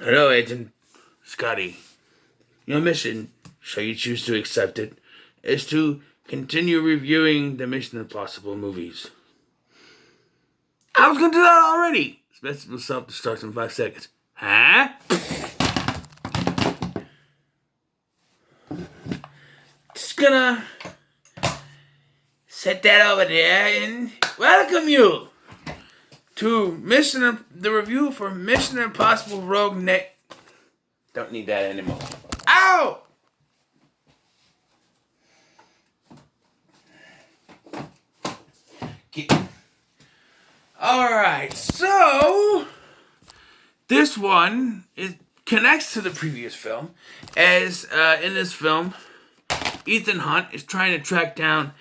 Hello, Agent Scotty. Your mission, should you choose to accept it, is to continue reviewing the Mission Impossible movies. I was gonna do that already! Message will self-destruct in 5 seconds. Huh? Just gonna set that over there and welcome you to the review for Mission Impossible Rogue Nation. Don't need that anymore. Ow! Alright, so this one connects to the previous film, as in this film, Ethan Hunt is trying to track down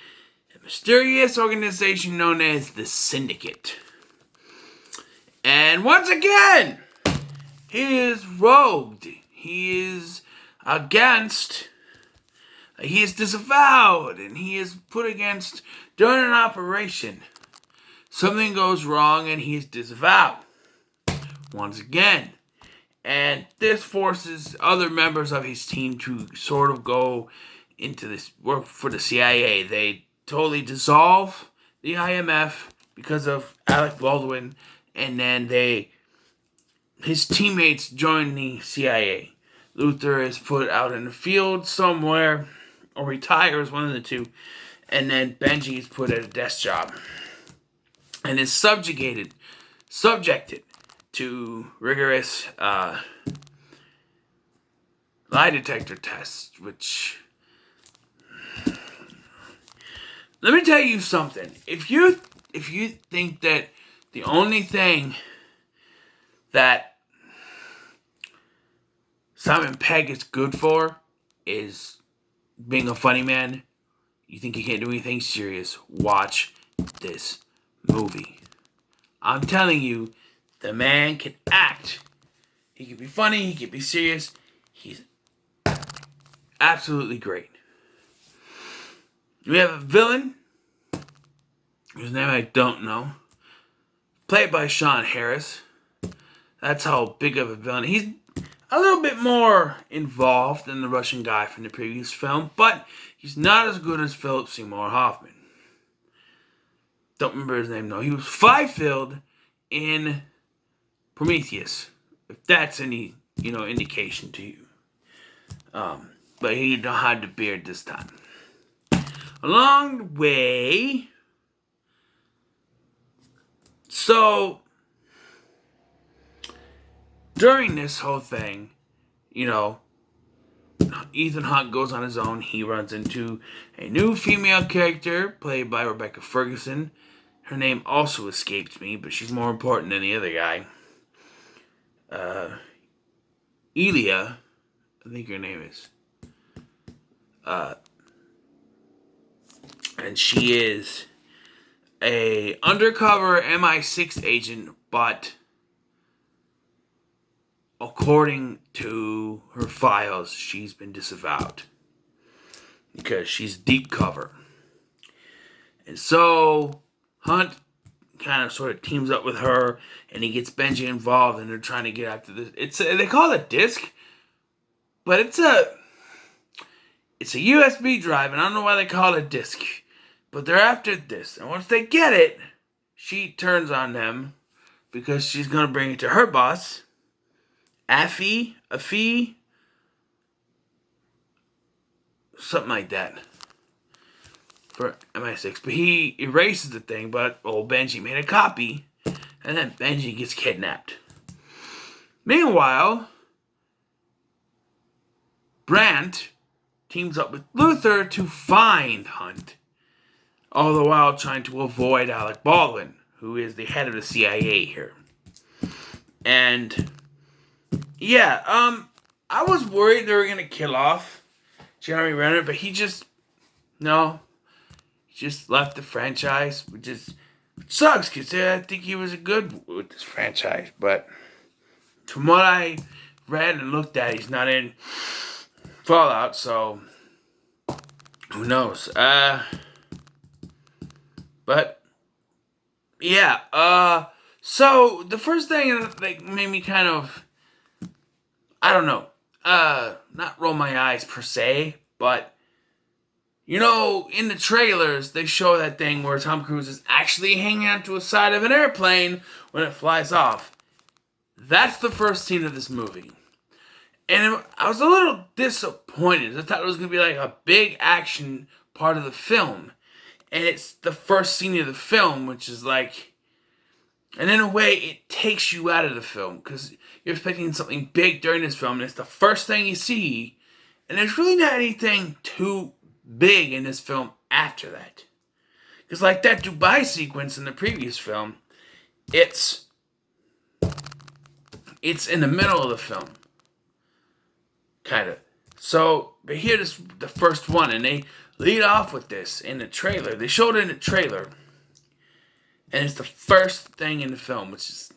a mysterious organization known as the Syndicate. And once again, he is rogued. He is disavowed, and he is put against during an operation. Something goes wrong, and he is disavowed once again. And this forces other members of his team to sort of go into this work for the CIA. They totally dissolve the IMF because of Alec Baldwin, and then his teammates join the CIA. Luther is put out in the field somewhere, or retires, one of the two, and then Benji is put at a desk job and is subjected to rigorous lie detector tests, which, let me tell you something. If you think that the only thing that Simon Pegg is good for is being a funny man, you think he can't do anything serious, watch this movie. I'm telling you, the man can act. He can be funny, he can be serious. He's absolutely great. We have a villain, whose name I don't know, played by Sean Harris. That's how big of a villain. He's a little bit more involved than the Russian guy from the previous film, but he's not as good as Philip Seymour Hoffman. Don't remember his name, though. He was Fifield in Prometheus, if that's any, indication to you. But he don't have the beard this time. Along the way, so during this whole thing, Ethan Hunt goes on his own. He runs into a new female character played by Rebecca Ferguson. Her name also escapes me, but she's more important than the other guy. Elia, I think her name is. And she is a undercover MI6 agent, but according to her files, she's been disavowed because she's deep cover. And so Hunt kind of sort of teams up with her, and he gets Benji involved, and they're trying to get after this. They call it a disc, but it's a USB drive, and I don't know why they call it a disc. But they're after this, and once they get it, she turns on them because she's going to bring it to her boss, Afi, something like that, for MI6. But he erases the thing, but old Benji made a copy, and then Benji gets kidnapped. Meanwhile, Brandt teams up with Luther to find Hunt, all the while trying to avoid Alec Baldwin, who is the head of the CIA here. And yeah, I was worried they were gonna kill off Jeremy Renner, but he just left the franchise, which sucks because I think he was good with this franchise. But from what I read and looked at, he's not in Fallout, so who knows? But yeah, so the first thing that made me kind of I don't know, not roll my eyes per se, but you know, in the trailers, they show that thing where Tom Cruise is actually hanging onto the side of an airplane when it flies off. That's the first scene of this movie. And I was a little disappointed. I thought it was going to be like a big action part of the film. And it's the first scene of the film, which is like... And in a way, it takes you out of the film. Because you're expecting something big during this film. And it's the first thing you see. And there's really not anything too big in this film after that. Because like that Dubai sequence in the previous film, it's in the middle of the film. Kind of. So, but here is the first one, and they lead off with this in the trailer. They showed it in the trailer. And it's the first thing in the film, which is,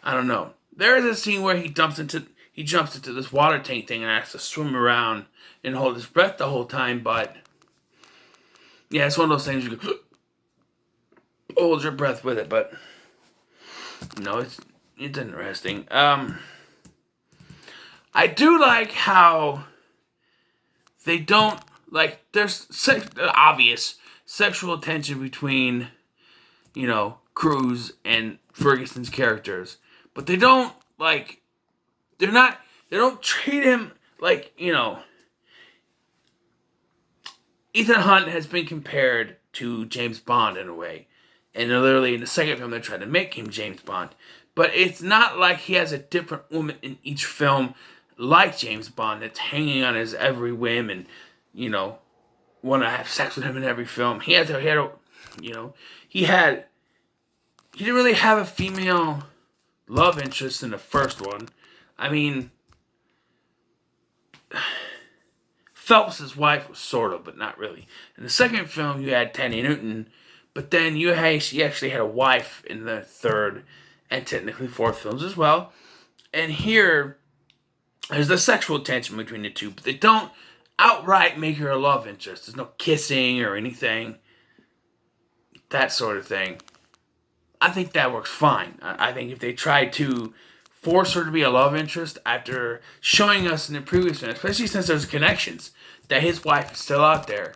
I don't know. There is a scene where he jumps into this water tank thing and has to swim around and hold his breath the whole time, but yeah, it's one of those things you can hold your breath with it, but no, it's interesting. I do like how they don't, like, there's obvious sexual tension between, you know, Cruise and Ferguson's characters, but they don't, like, they don't treat him like, you know, Ethan Hunt has been compared to James Bond in a way. And literally in the second film, they tried to make him James Bond. But it's not like he has a different woman in each film like James Bond that's hanging on his every whim and, you know, want to have sex with him in every film. He didn't really have a female love interest in the first one. I mean, Phelps' wife was sort of, but not really. In the second film, you had Thandie Newton, but then she actually had a wife in the third and technically fourth films as well. And here, there's the sexual tension between the two, but they don't outright make her a love interest. There's no kissing or anything, that sort of thing. I think that works fine. I think if they tried to force her to be a love interest after showing us in the previous one, especially since there's connections that his wife is still out there,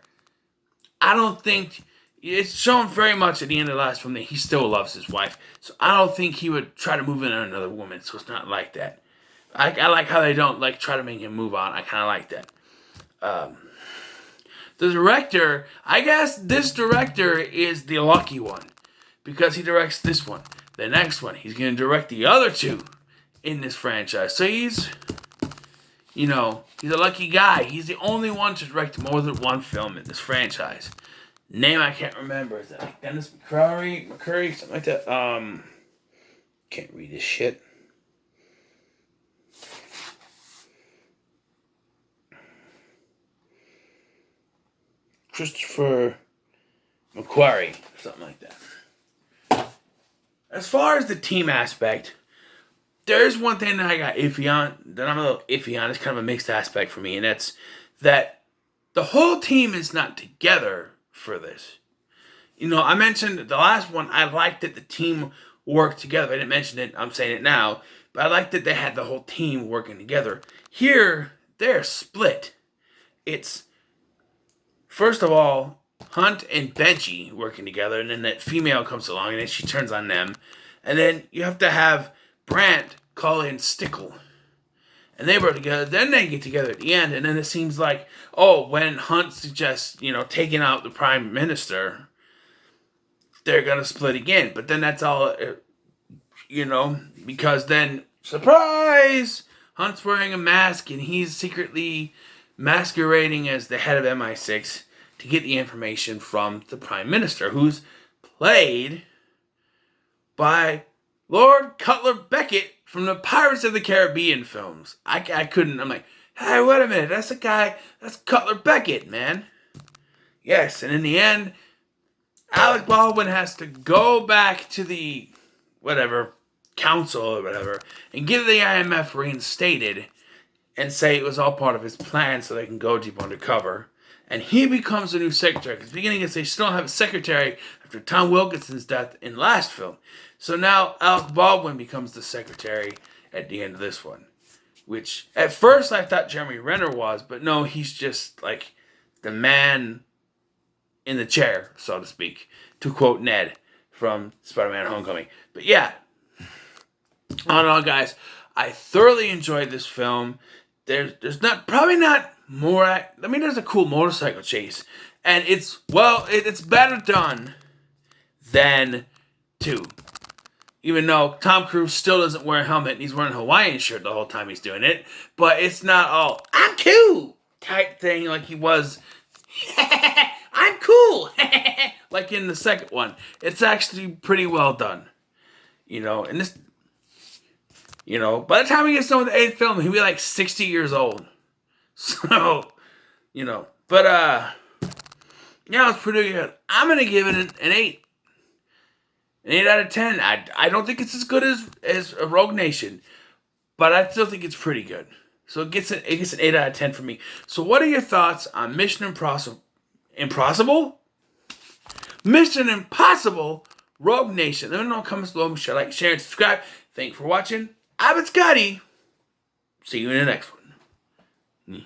I don't think it's shown very much at the end of the last film that he still loves his wife. So I don't think he would try to move in on another woman. So it's not like that. I like how they don't like try to make him move on. I kind of like that. The director, I guess this director is the lucky one because he directs this one. The next one, he's going to direct the other two in this franchise. So he's a lucky guy. He's the only one to direct more than one film in this franchise. Name I can't remember. Is that like Dennis McCurry, something like that? Can't read this shit. Christopher McQuarrie, something like that. As far as the team aspect, there's one thing that I got iffy on, that I'm a little iffy on. It's kind of a mixed aspect for me, and that's that the whole team is not together for this. You know, I mentioned the last one, I liked that the team worked together. I didn't mention it, I'm saying it now, but I liked that they had the whole team working together. Here, they're split. It's, first of all, Hunt and Benji working together, and then that female comes along, and then she turns on them. And then you have to have Brandt call in Stickle. And they work together, then they get together at the end, and then it seems like, when Hunt suggests, taking out the Prime Minister, they're going to split again. But then that's all, because then, surprise! Hunt's wearing a mask, and he's secretly masquerading as the head of MI6 to get the information from the Prime Minister, who's played by Lord Cutler Beckett from the Pirates of the Caribbean films. I'm like, hey, wait a minute, that's the guy, that's Cutler Beckett, man. Yes, and in the end, Alec Baldwin has to go back to the, council or whatever, and get the IMF reinstated, and say it was all part of his plan so they can go deep undercover. And he becomes the new secretary. Because beginning they still don't have a secretary after Tom Wilkinson's death in the last film. So now Alec Baldwin becomes the secretary at the end of this one. which at first I thought Jeremy Renner was, but no, he's just like the man in the chair, so to speak, to quote Ned from Spider-Man Homecoming. But yeah, all in all, guys, I thoroughly enjoyed this film. There's probably not more. I mean, there's a cool motorcycle chase, and it's better done than 2. Even though Tom Cruise still doesn't wear a helmet and he's wearing a Hawaiian shirt the whole time he's doing it, but it's not all "I'm cool" type thing like he was. I'm cool, like in the second one. It's actually pretty well done, and this. By the time he gets done with the 8th film, he'll be like 60 years old. So, but it's pretty good. I'm gonna give it an 8. An 8 out of 10. I don't think it's as good as Rogue Nation, but I still think it's pretty good. So it gets an 8 out of 10 for me. So what are your thoughts on Mission Impossible? Mission Impossible Rogue Nation. Let me know in the comments below. Make sure to like, share, and subscribe. Thank you for watching. I've been Scotty. See you in the next one.